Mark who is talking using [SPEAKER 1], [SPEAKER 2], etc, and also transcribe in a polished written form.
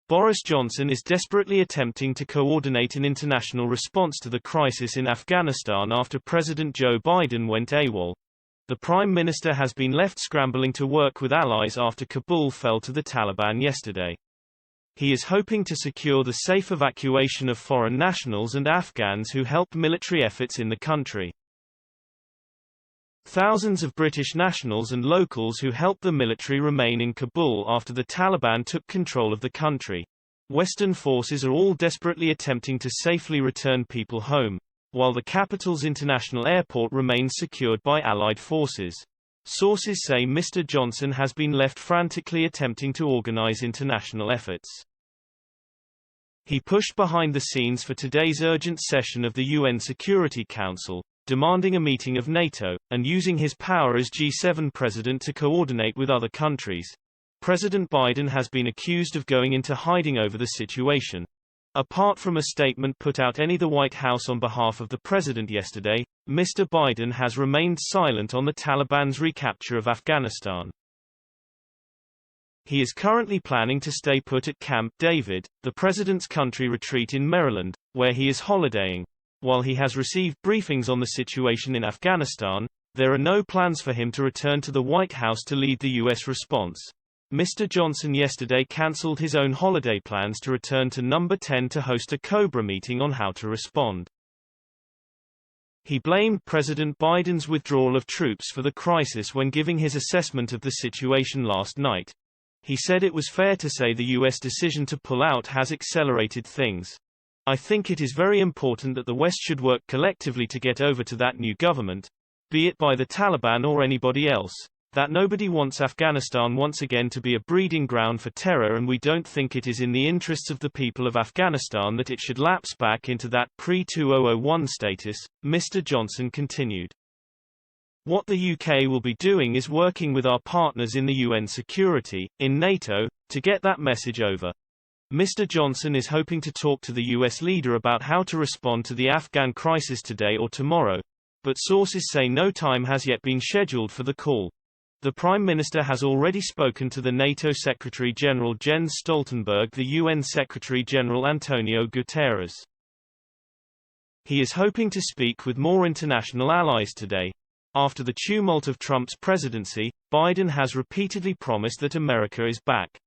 [SPEAKER 1] Boris Johnson is desperately attempting to coordinate an international response to the crisis in Afghanistan after President Joe Biden went AWOL. The Prime Minister has been left scrambling to work with allies after Kabul fell to the Taliban yesterday. He is hoping to secure the safe evacuation of foreign nationals and Afghans who helped military efforts in the country. Thousands of British nationals and locals who helped the military remain in Kabul after the Taliban took control of the country. Western forces are all desperately attempting to safely return people home, while the capital's international airport remains secured by Allied forces. Sources say Mr. Johnson has been left frantically attempting to organize international efforts. He pushed behind the scenes for today's urgent session of the UN Security Council, demanding a meeting of NATO, and using his power as G7 president to coordinate with other countries. President Biden has been accused of going into hiding over the situation. Apart from a statement put out by the White House on behalf of the president yesterday, Mr. Biden has remained silent on the Taliban's recapture of Afghanistan. He is currently planning to stay put at Camp David, the president's country retreat in Maryland, where he is holidaying. While he has received briefings on the situation in Afghanistan, there are no plans for him to return to the White House to lead the U.S. response. Mr. Johnson yesterday cancelled his own holiday plans to return to Number 10 to host a COBRA meeting on how to respond. He blamed President Biden's withdrawal of troops for the crisis when giving his assessment of the situation last night. He said it was fair to say the U.S. decision to pull out has accelerated things. I think it is very important that the West should work collectively to get over to that new government, be it by the Taliban or anybody else, that nobody wants Afghanistan once again to be a breeding ground for terror, and we don't think it is in the interests of the people of Afghanistan that it should lapse back into that pre-2001 status, Mr. Johnson continued. What the UK will be doing is working with our partners in the UN security, in NATO, to get that message over. Mr. Johnson is hoping to talk to the U.S. leader about how to respond to the Afghan crisis today or tomorrow, but sources say no time has yet been scheduled for the call. The Prime Minister has already spoken to the NATO Secretary-General Jens Stoltenberg, the UN Secretary-General Antonio Guterres. He is hoping to speak with more international allies today. After the tumult of Trump's presidency, Biden has repeatedly promised that America is back.